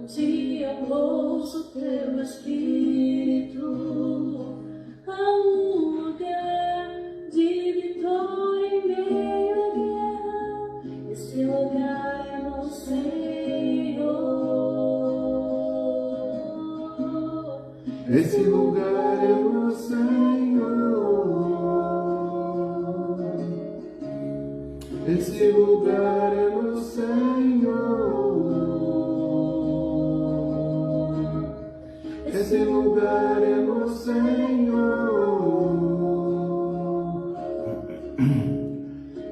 eu ouço teu Espírito. Há um lugar de vitória em meio à guerra. Esse lugar é no Senhor. Esse lugar é no Senhor. Esse lugar é no Senhor. Esse lugar é no Senhor.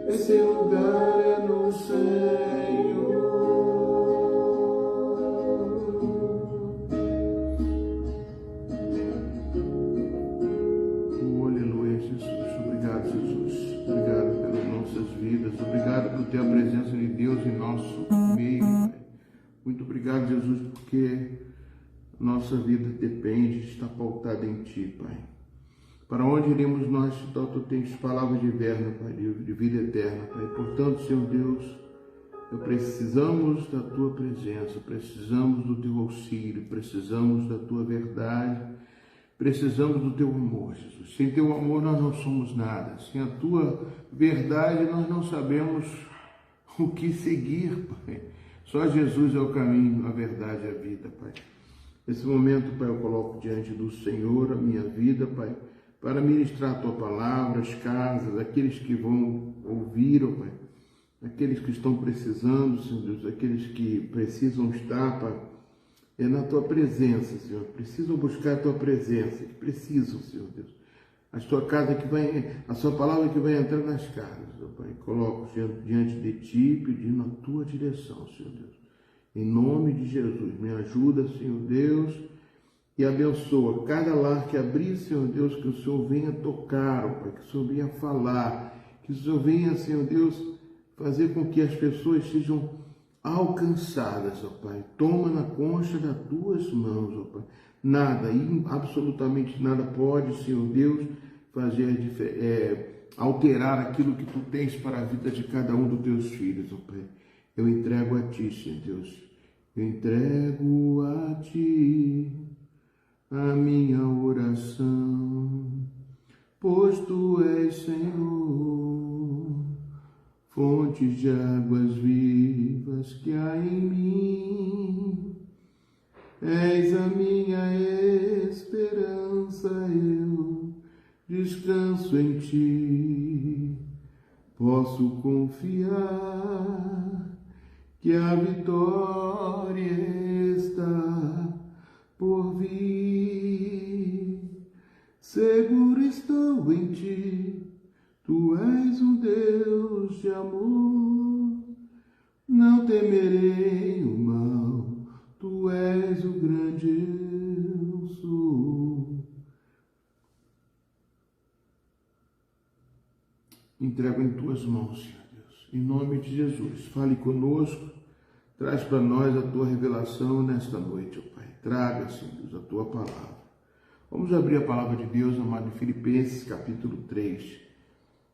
Esse lugar é no Senhor. Oh, aleluia, Jesus. Obrigado, Jesus. Obrigado pelas nossas vidas. Obrigado por ter a presença de Deus em nosso meio, Pai. Muito obrigado, Jesus, porque nossa vida depende, está pautada em Ti, Pai. Para onde iremos nós, então, Tu tens palavras de eterno, Pai, de vida eterna, Pai. Portanto, Senhor Deus, precisamos da Tua presença, precisamos do Teu auxílio, precisamos da Tua verdade, precisamos do Teu amor, Jesus. Sem Teu amor nós não somos nada, sem a Tua verdade nós não sabemos o que seguir, Pai. Só Jesus é o caminho, a verdade e a vida, Pai. Nesse momento, Pai, eu coloco diante do Senhor a minha vida, Pai, para ministrar a Tua palavra, as casas, aqueles que vão ouvir, ó Pai, aqueles que estão precisando, Senhor Deus, aqueles que precisam estar, Pai, na Tua presença, Senhor, precisam buscar a Tua presença, que precisam, Senhor Deus, a Sua casa que vai, a Sua palavra que vai entrar nas casas, ó Pai, coloco diante de Ti, pedindo a Tua direção, Senhor Deus. Em nome de Jesus, me ajuda, Senhor Deus, e abençoa cada lar que abrir, Senhor Deus, que o Senhor venha tocar, ó Pai, que o Senhor venha falar, que o Senhor venha, Senhor Deus, fazer com que as pessoas sejam alcançadas, ó Pai. Toma na concha das Tuas mãos, ó Pai. Nada, absolutamente nada pode, Senhor Deus, fazer, alterar aquilo que Tu tens para a vida de cada um dos Teus filhos, ó Pai. Eu entrego a Ti, Senhor Deus. Eu entrego a Ti a minha oração, pois Tu és, Senhor, fontes de águas vivas que há em mim. És a minha esperança, eu descanso em Ti. Posso confiar que a vitória está por vir. Seguro estou em Ti, Tu és um Deus de amor. Não temerei o mal, Tu és o grande eu sou. Entrego em Tuas mãos, Senhor Deus, em nome de Jesus. Fale conosco, traz para nós a Tua revelação nesta noite, ó Pai. Traga, Senhor Deus, a Tua palavra. Vamos abrir a palavra de Deus, amado, em Filipenses, capítulo 3.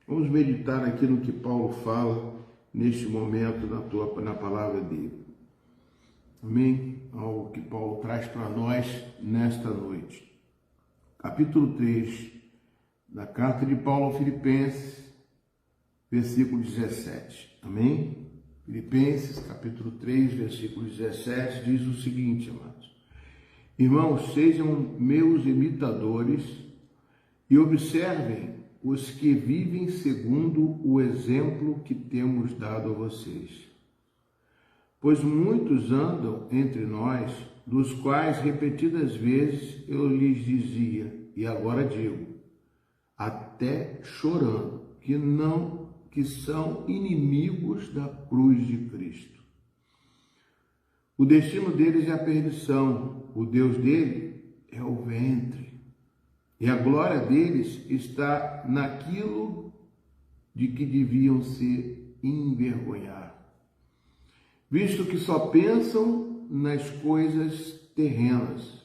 Vamos meditar aquilo que Paulo fala neste momento na palavra dele. Amém? Algo que Paulo traz para nós nesta noite. Capítulo 3 da carta de Paulo aos Filipenses, versículo 17. Amém? Filipenses, capítulo 3, versículo 17, diz o seguinte, amados. Irmãos, sejam meus imitadores e observem os que vivem segundo o exemplo que temos dado a vocês. Pois muitos andam entre nós, dos quais repetidas vezes eu lhes dizia, e agora digo, até chorando, que são inimigos da cruz de Cristo. O destino deles é a perdição, o Deus dele é o ventre, e a glória deles está naquilo de que deviam se envergonhar, visto que só pensam nas coisas terrenas,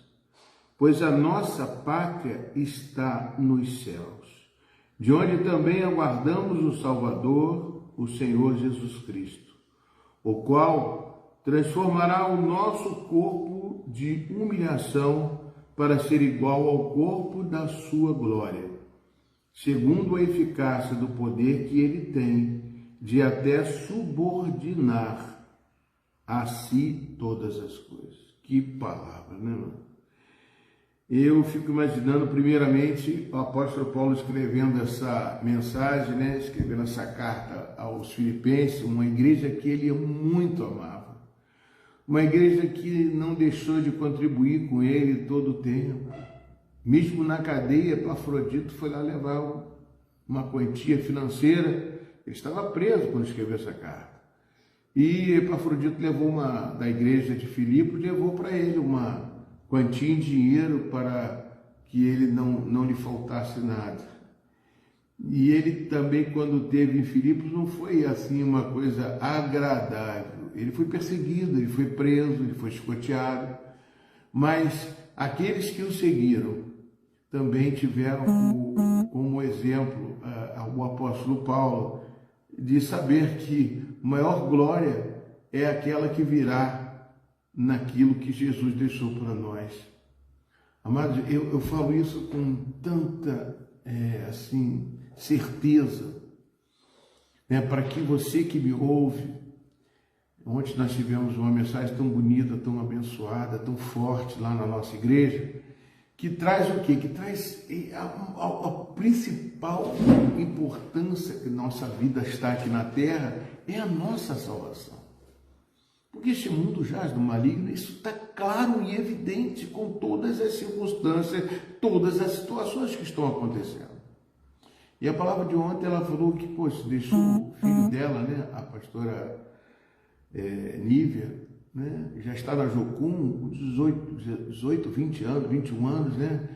pois a nossa pátria está nos céus, de onde também aguardamos o Salvador, o Senhor Jesus Cristo, o qual transformará o nosso corpo de humilhação para ser igual ao corpo da sua glória, segundo a eficácia do poder que ele tem de até subordinar a si todas as coisas. Que palavra, né, mano? Eu fico imaginando, primeiramente, o apóstolo Paulo escrevendo essa mensagem, né, escrevendo essa carta aos Filipenses, uma igreja que ele muito amava. Uma igreja que não deixou de contribuir com ele todo o tempo. Mesmo na cadeia, Epafrodito foi lá levar uma quantia financeira. Ele estava preso quando escreveu essa carta. E Epafrodito levou da igreja de Filipos, levou para ele uma quantia em dinheiro para que ele não lhe faltasse nada. E ele também, quando esteve em Filipos, não foi assim uma coisa agradável. Ele foi perseguido, ele foi preso, ele foi escoteado, mas aqueles que o seguiram também tiveram como exemplo o apóstolo Paulo, de saber que maior glória é aquela que virá naquilo que Jesus deixou para nós. Amados, eu falo isso com tanta certeza, né, para que você que me ouve. Ontem nós tivemos uma mensagem tão bonita, tão abençoada, tão forte lá na nossa igreja, que traz o quê? Que traz a principal importância que nossa vida está aqui na terra, é a nossa salvação. Porque este mundo jaz do maligno, isso está claro e evidente com todas as circunstâncias, todas as situações que estão acontecendo. E a palavra de ontem, ela falou que, poxa, deixou o filho dela, né, a pastora Nívia, né, já está na Jocum, com 18, 20 anos, 21 anos, né,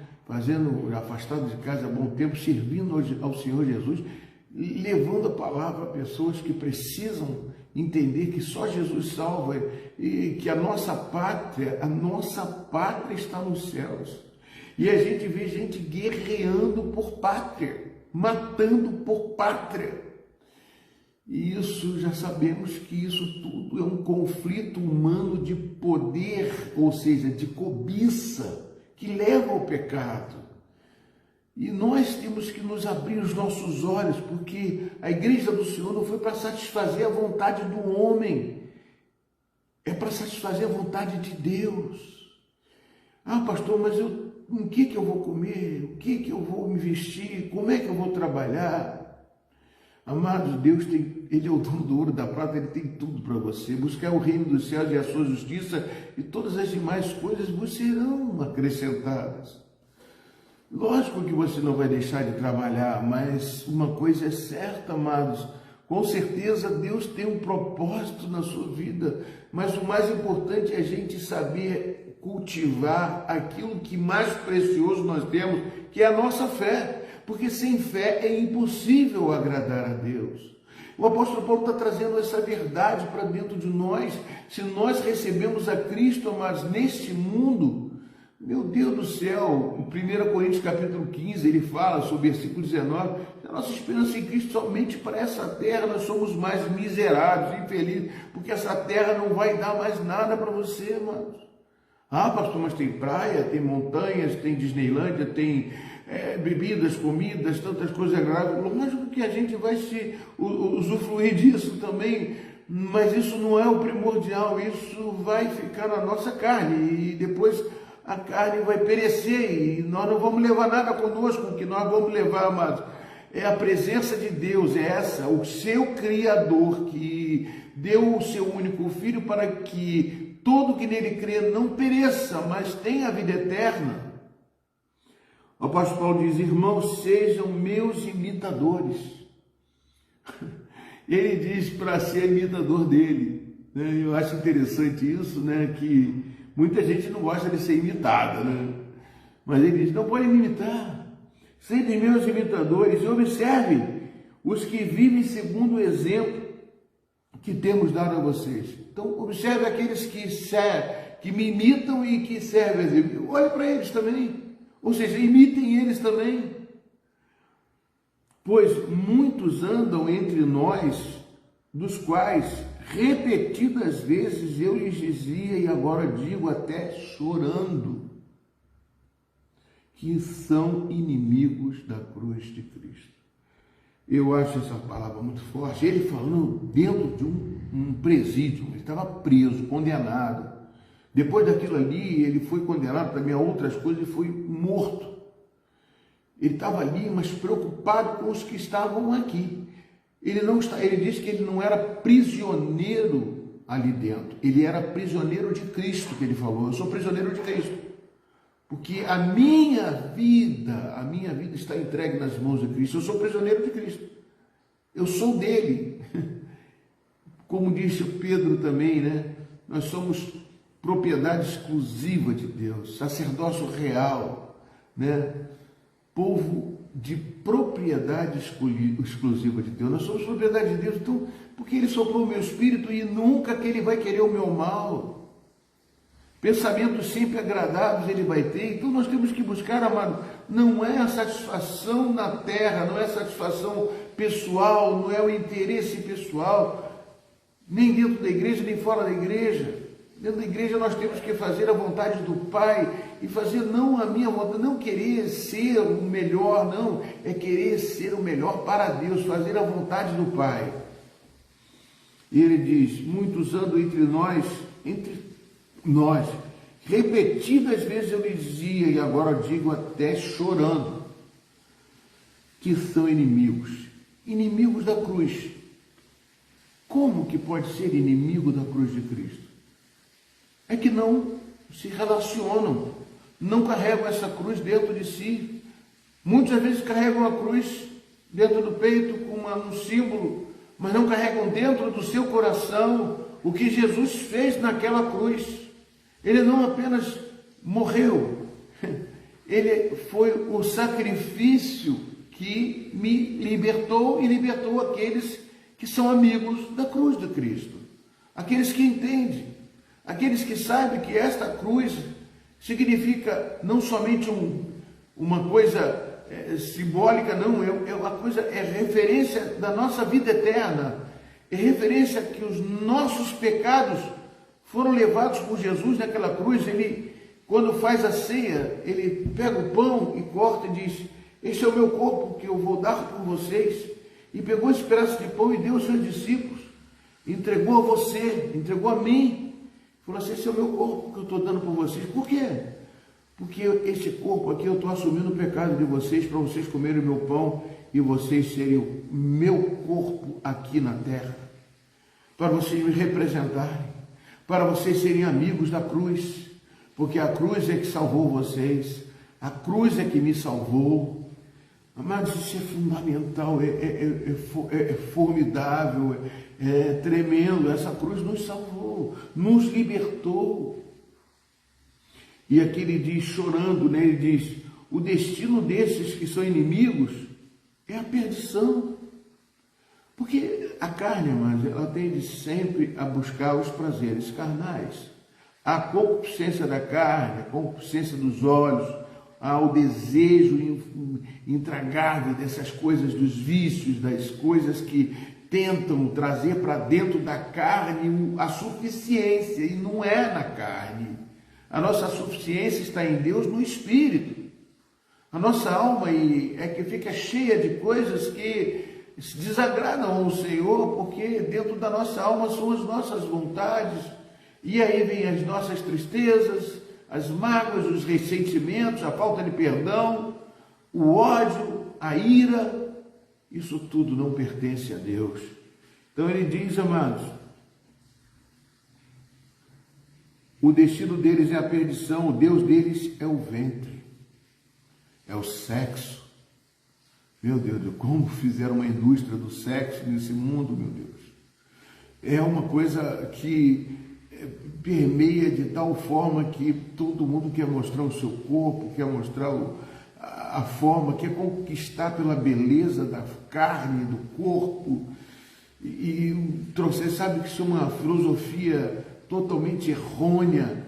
afastado de casa há bom tempo, servindo ao Senhor Jesus, levando a palavra a pessoas que precisam entender que só Jesus salva e que a nossa pátria está nos céus. E a gente vê gente guerreando por pátria, matando por pátria. E isso, já sabemos que isso tudo é um conflito humano de poder, ou seja, de cobiça, que leva ao pecado. E nós temos que nos abrir os nossos olhos, porque a igreja do Senhor não foi para satisfazer a vontade do homem, é para satisfazer a vontade de Deus. Ah, pastor, mas o que eu vou comer? O que eu vou me vestir? Como é que eu vou trabalhar? Amados, Deus Ele é o dono do ouro e da prata, Ele tem tudo para você. Buscar o reino dos céus e a sua justiça, e todas as demais coisas vos serão acrescentadas. Lógico que você não vai deixar de trabalhar, mas uma coisa é certa, amados, com certeza Deus tem um propósito na sua vida, mas o mais importante é a gente saber cultivar aquilo que mais precioso nós temos, que é a nossa fé. Porque sem fé é impossível agradar a Deus. O apóstolo Paulo está trazendo essa verdade para dentro de nós. Se nós recebemos a Cristo, mas neste mundo, meu Deus do céu, em 1 Coríntios capítulo 15, ele fala sobre versículo 19, a nossa esperança em Cristo somente para essa terra, nós somos mais miseráveis, infelizes, porque essa terra não vai dar mais nada para você, irmãos. Ah, pastor, mas tem praia, tem montanhas, tem Disneylândia, tem bebidas, comidas, tantas coisas agradáveis. Lógico que a gente vai se usufruir disso também, mas isso não é o primordial, isso vai ficar na nossa carne e depois a carne vai perecer e nós não vamos levar nada conosco. O que nós vamos levar, amados, é a presença de Deus, é essa, o seu Criador, que deu o seu único Filho para que todo que nele crê não pereça, mas tenha a vida eterna. O apóstolo Paulo diz: irmãos, sejam meus imitadores. Ele diz para ser imitador dele. Né? Eu acho interessante isso, né? Que muita gente não gosta de ser imitada, né? Mas ele diz: não podem me imitar. Sejam meus imitadores e observem os que vivem segundo o exemplo que temos dado a vocês. Então, observe aqueles que me imitam e que servem. Olhe para eles também. Ou seja, imitem eles também. Pois muitos andam entre nós, dos quais Repetidas vezes eu lhes dizia, e agora digo até chorando, que são inimigos da cruz de Cristo. Eu acho essa palavra muito forte. Ele falando dentro de um presídio, ele estava preso, condenado. Depois daquilo ali, ele foi condenado também a outras coisas e foi morto. Ele estava ali, mas preocupado com os que estavam aqui. Ele disse que ele não era prisioneiro ali dentro, ele era prisioneiro de Cristo, que ele falou. Eu sou prisioneiro de Cristo, porque a minha vida está entregue nas mãos de Cristo. Eu sou prisioneiro de Cristo, eu sou dele. Como disse o Pedro também, né? Nós somos propriedade exclusiva de Deus, sacerdócio real, né? Povo de propriedade exclusiva de Deus. Nós somos propriedade de Deus, então, porque Ele soprou o meu espírito e nunca que Ele vai querer o meu mal. Pensamentos sempre agradáveis Ele vai ter. Então nós temos que buscar, amado, não é a satisfação na terra, não é a satisfação pessoal, não é o interesse pessoal, nem dentro da igreja, nem fora da igreja. Dentro da igreja nós temos que fazer a vontade do Pai e fazer não a minha vontade, não querer ser o melhor, não, é querer ser o melhor para Deus, fazer a vontade do Pai. E ele diz, muitos andam entre nós, repetidas vezes eu lhe dizia, e agora digo até chorando, que são inimigos da cruz. Como que pode ser inimigo da cruz de Cristo? É que não se relacionam, não carregam essa cruz dentro de si. Muitas vezes carregam a cruz dentro do peito com um símbolo, mas não carregam dentro do seu coração o que Jesus fez naquela cruz. Ele não apenas morreu, ele foi o sacrifício que me libertou e libertou aqueles que são amigos da cruz de Cristo, aqueles que entendem. Aqueles que sabem que esta cruz significa não somente uma coisa simbólica, não, é referência da nossa vida eterna, é referência que os nossos pecados foram levados por Jesus naquela cruz. Ele, quando faz a ceia, ele pega o pão e corta e diz, este é o meu corpo que eu vou dar por vocês, e pegou esse pedaço de pão e deu aos seus discípulos, entregou a você, entregou a mim. Falou assim, esse é o meu corpo que eu estou dando por vocês. Por quê? Porque esse corpo aqui eu estou assumindo o pecado de vocês para vocês comerem o meu pão e vocês serem o meu corpo aqui na terra. Para vocês me representarem, para vocês serem amigos da cruz, porque a cruz é que salvou vocês, a cruz é que me salvou. Amados, isso é fundamental, é formidável, é tremendo. Essa cruz nos salvou, nos libertou. E aqui ele diz, chorando, né? Ele diz, o destino desses que são inimigos é a perdição. Porque a carne, amados, ela tende sempre a buscar os prazeres carnais. A concupiscência da carne, a concupiscência dos olhos, ao desejo intragável dessas coisas, dos vícios, das coisas que tentam trazer para dentro da carne a suficiência, e não é na carne. A nossa suficiência está em Deus, no Espírito. A nossa alma é que fica cheia de coisas que desagradam ao Senhor, porque dentro da nossa alma são as nossas vontades, e aí vem as nossas tristezas, as mágoas, os ressentimentos, a falta de perdão, o ódio, a ira. Isso tudo não pertence a Deus. Então ele diz, amados, o destino deles é a perdição, o Deus deles é o ventre, é o sexo. Meu Deus, como fizeram uma indústria do sexo nesse mundo, meu Deus. É uma coisa que permeia de tal forma que todo mundo quer mostrar o seu corpo, quer mostrar a forma, quer conquistar pela beleza da carne, do corpo. Você sabe que isso é uma filosofia totalmente errônea,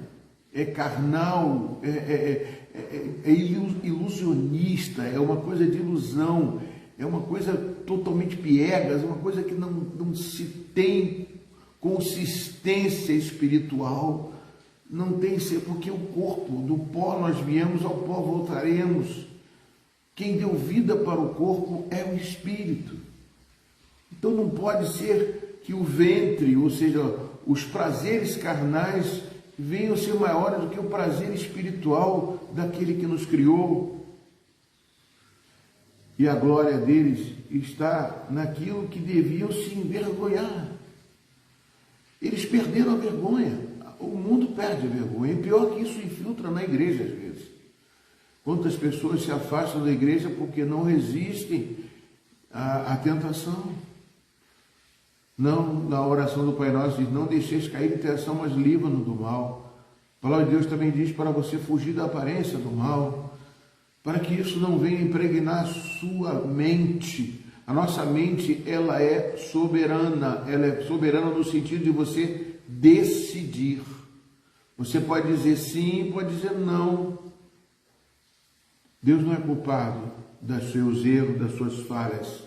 é carnal, é ilusionista, é uma coisa de ilusão, é uma coisa totalmente piegas, uma coisa que não se tem consistência espiritual, não tem que ser, porque o corpo, do pó nós viemos, ao pó voltaremos. Quem deu vida para o corpo é o espírito. Então não pode ser que o ventre, ou seja, os prazeres carnais, venham ser maiores do que o prazer espiritual daquele que nos criou. E a glória deles está naquilo que deviam se envergonhar. Eles perderam a vergonha. O mundo perde a vergonha. E pior que isso, infiltra na igreja às vezes. Quantas pessoas se afastam da igreja porque não resistem à tentação. Não, na oração do Pai Nosso diz, não deixeis cair em tentação, mas livra-nos do mal. A palavra de Deus também diz para você fugir da aparência do mal, para que isso não venha impregnar a sua mente. A nossa mente, ela é soberana no sentido de você decidir. Você pode dizer sim, pode dizer não. Deus não é culpado dos seus erros, das suas falhas.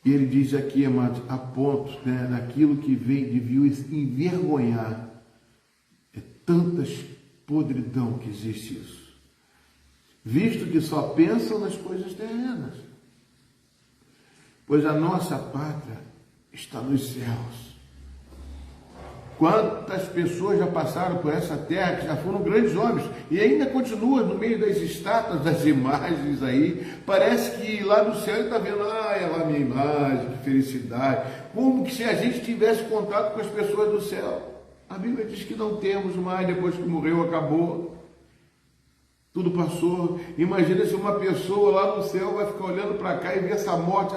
E ele diz aqui, amados, a ponto, daquilo que viu envergonhar. É tantas podridão que existe isso. Visto que só pensam nas coisas terrenas. Pois a nossa pátria está nos céus. Quantas pessoas já passaram por essa terra, que já foram grandes homens, e ainda continua no meio das estátuas, das imagens aí, parece que lá no céu ele está vendo, é lá a minha imagem, que felicidade, como que se a gente tivesse contato com as pessoas do céu. A Bíblia diz que não temos mais, depois que morreu, acabou. Tudo passou. Imagina se uma pessoa lá no céu vai ficar olhando para cá e ver essa morte,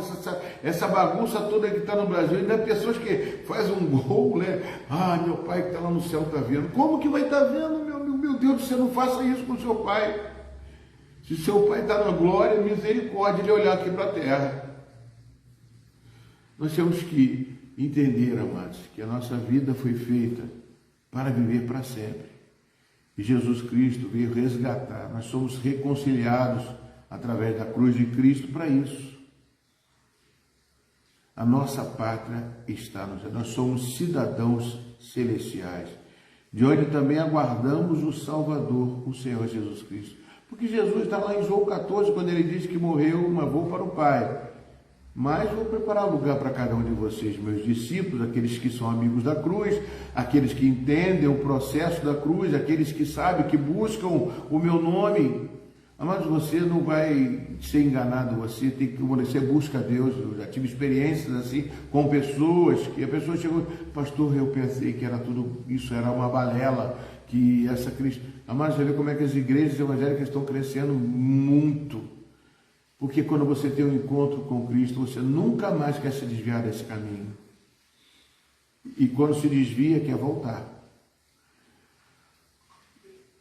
essa bagunça toda que está no Brasil. Ainda pessoas que fazem um gol, né? Meu pai que está lá no céu está vendo. Como que vai estar vendo? Meu Deus, você não faça isso com o seu pai. Se seu pai está na glória, misericórdia, ele olhar aqui para a terra. Nós temos que entender, amados, que a nossa vida foi feita para viver para sempre. E Jesus Cristo veio resgatar. Nós somos reconciliados através da cruz de Cristo para isso. A nossa pátria está nos céus. Nós somos cidadãos celestiais, de onde também aguardamos o Salvador, o Senhor Jesus Cristo. Porque Jesus está lá em João 14, quando ele diz que morreu, mas vou para o Pai. Mas vou preparar lugar para cada um de vocês, meus discípulos, aqueles que são amigos da cruz, aqueles que entendem o processo da cruz, aqueles que sabem, que buscam o meu nome. Mas você não vai ser enganado, você busca a Deus. Eu já tive experiências assim com pessoas, que a pessoa chegou, pastor, eu pensei que era tudo, isso era uma balela, que essa Cristo. Mas você vê como é que as igrejas evangélicas estão crescendo muito. Porque quando você tem um encontro com Cristo, você nunca mais quer se desviar desse caminho. E quando se desvia, quer voltar.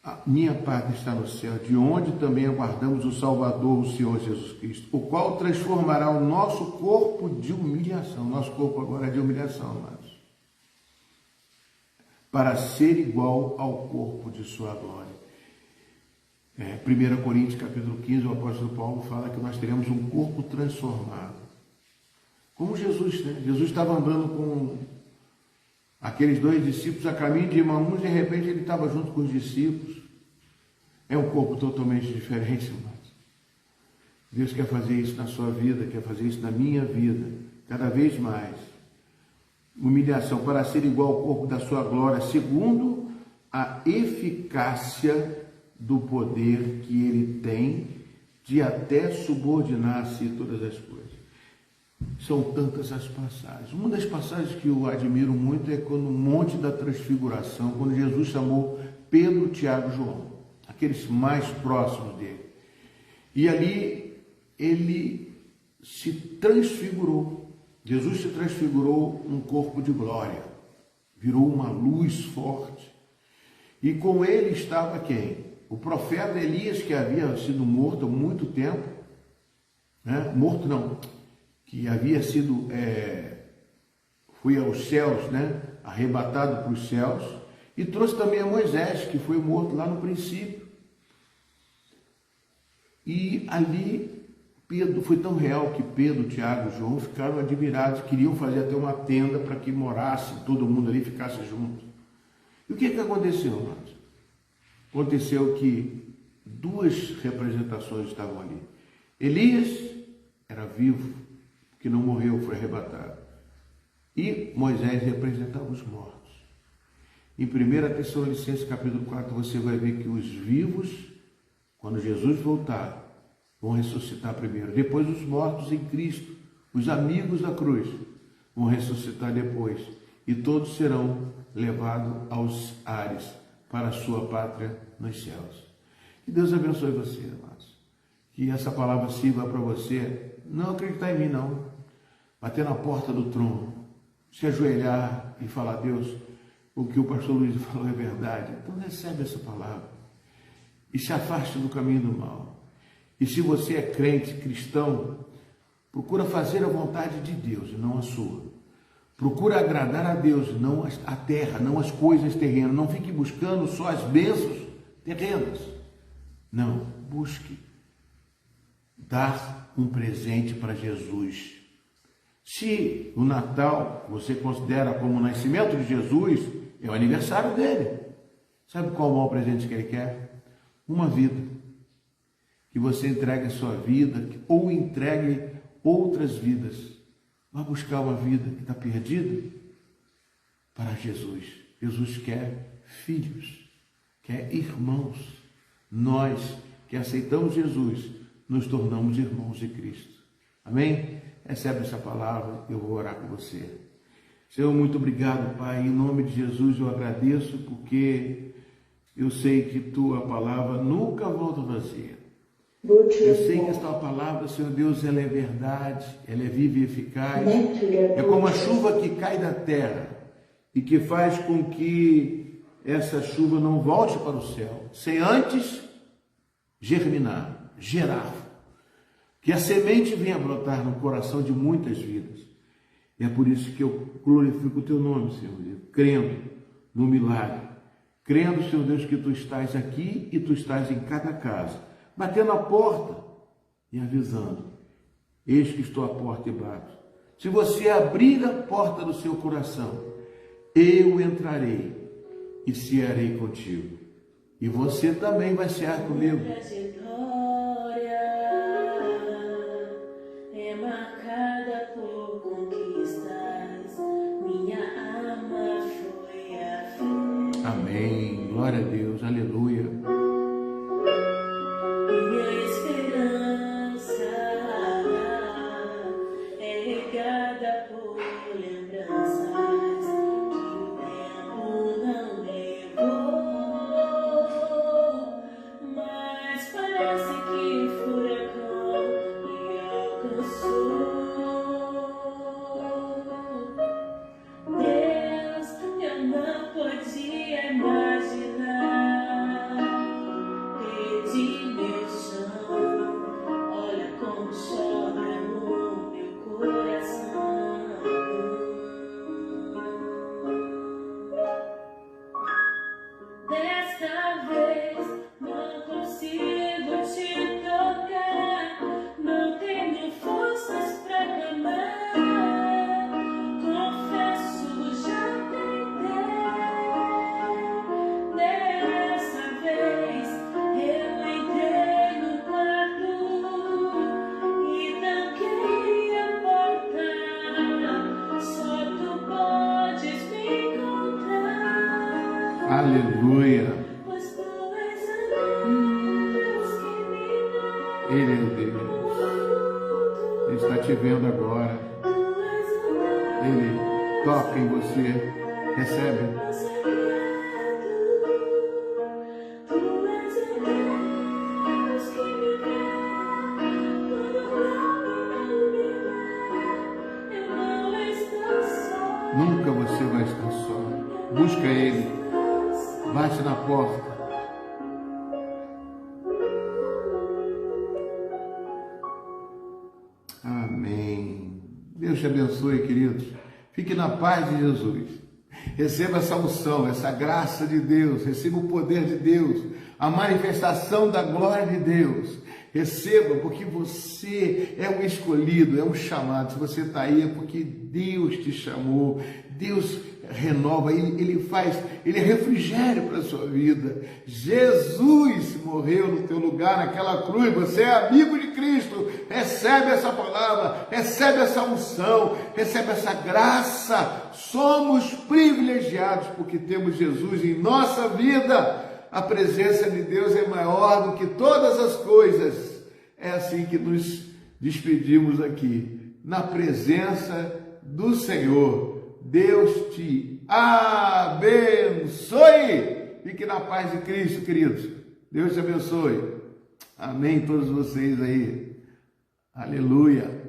A minha pátria está no céu, de onde também aguardamos o Salvador, o Senhor Jesus Cristo, o qual transformará o nosso corpo de humilhação. Nosso corpo agora é de humilhação, amados, para ser igual ao corpo de sua glória. 1 Coríntios capítulo 15, o apóstolo Paulo fala que nós teremos um corpo transformado. Como Jesus, né? Jesus estava andando com aqueles dois discípulos a caminho de Emaús, e de repente ele estava junto com os discípulos. É um corpo totalmente diferente, irmãos. Deus quer fazer isso na sua vida, quer fazer isso na minha vida, cada vez mais. Humilhação para ser igual ao corpo da sua glória, segundo a eficácia do poder que ele tem de até subordinar-se todas as coisas. São tantas as passagens. Uma das passagens que eu admiro muito é quando no Monte da Transfiguração, quando Jesus chamou Pedro, Tiago e João, aqueles mais próximos dele. E ali ele se transfigurou. Jesus se transfigurou num corpo de glória. Virou uma luz forte. E com ele estava quem? O profeta Elias, que havia sido morto há muito tempo, né? Morto não, que havia sido, foi aos céus, né? Arrebatado para os céus, e trouxe também a Moisés, que foi morto lá no princípio. E ali Pedro foi tão real que Pedro, Tiago e João ficaram admirados, queriam fazer até uma tenda para que morasse todo mundo ali, ficasse junto. E o que aconteceu, irmãos? Aconteceu que duas representações estavam ali. Elias era vivo, que não morreu, foi arrebatado. E Moisés representava os mortos. Em 1 Tessalonicenses capítulo 4, você vai ver que os vivos, quando Jesus voltar, vão ressuscitar primeiro. Depois os mortos em Cristo, os amigos da cruz, vão ressuscitar depois. E todos serão levados aos ares para a sua pátria nos céus. Que Deus abençoe você, amados. Que essa palavra sirva para você não acreditar em mim, não. Bater na porta do trono, se ajoelhar e falar: Deus, o que o pastor Luiz falou é verdade. Então recebe essa palavra e se afaste do caminho do mal. E se você é crente, cristão, procura fazer a vontade de Deus e não a sua. Procura agradar a Deus, não a terra, não as coisas terrenas. Não fique buscando só as bênçãos terrenas. Não, busque dar um presente para Jesus. Se o Natal você considera como o nascimento de Jesus, é o aniversário dele. Sabe qual é o maior presente que ele quer? Uma vida. Que você entregue a sua vida ou entregue outras vidas. Vá buscar uma vida que está perdida para Jesus. Jesus quer filhos, quer irmãos. Nós que aceitamos Jesus, nos tornamos irmãos de Cristo. Amém? Recebe essa palavra, eu vou orar com você. Senhor, muito obrigado, Pai. Em nome de Jesus eu agradeço, porque eu sei que Tua palavra nunca volta vazia. Eu sei que esta palavra, Senhor Deus, ela é verdade, ela é viva e eficaz. É como a chuva que cai da terra e que faz com que essa chuva não volte para o céu, sem antes germinar, gerar. Que a semente venha brotar no coração de muitas vidas. E é por isso que eu glorifico o Teu nome, Senhor Deus, crendo no milagre. Crendo, Senhor Deus, que Tu estás aqui e Tu estás em cada casa, batendo a porta e avisando: eis que estou à porta e bato. Se você abrir a porta do seu coração, eu entrarei e cearei contigo. E você também vai cear comigo. É marcada por conquistas, minha alma foi a fé. Amém. Glória a Deus. Aleluia. Minha esperança é regada por lembranças que o tempo não levou, mas parece que um furacão me alcançou. Deus, eu não podia imaginar. Perdi meu chão, olha como chora no meu coração. Desta vez não consigo te tocar, não tenho forças pra clamar. Confesso, já tentei. Dessa vez eu entrei no quarto e tranquei a porta. Só Tu podes me encontrar. Aleluia. Pois Tu és a Deus que me dá Ele é o Deus. Ele está te vendo agora. Tu és a Ele toca em você. Recebe. Deus sagrado. Tu és a Deus que me vê. Quando não me vê, eu não estou só. Nunca você vai estar só. Busca Ele. Bate na porta. Amém. Deus te abençoe, queridos. Fique na paz de Jesus. Receba essa unção, essa graça de Deus. Receba o poder de Deus, a manifestação da glória de Deus. Receba, porque você é um escolhido, é um chamado. Se você está aí é porque Deus te chamou. Deus renova, ele é refrigério para a sua vida. Jesus morreu no teu lugar naquela cruz. Você é amigo de Cristo. Recebe essa palavra, recebe essa unção, recebe essa graça. Somos privilegiados porque temos Jesus em nossa vida. A presença de Deus é maior do que todas as coisas. É assim que nos despedimos aqui, na presença do Senhor. Deus te abençoe. Fique na paz de Cristo, queridos. Deus te abençoe. Amém, todos vocês aí. Aleluia.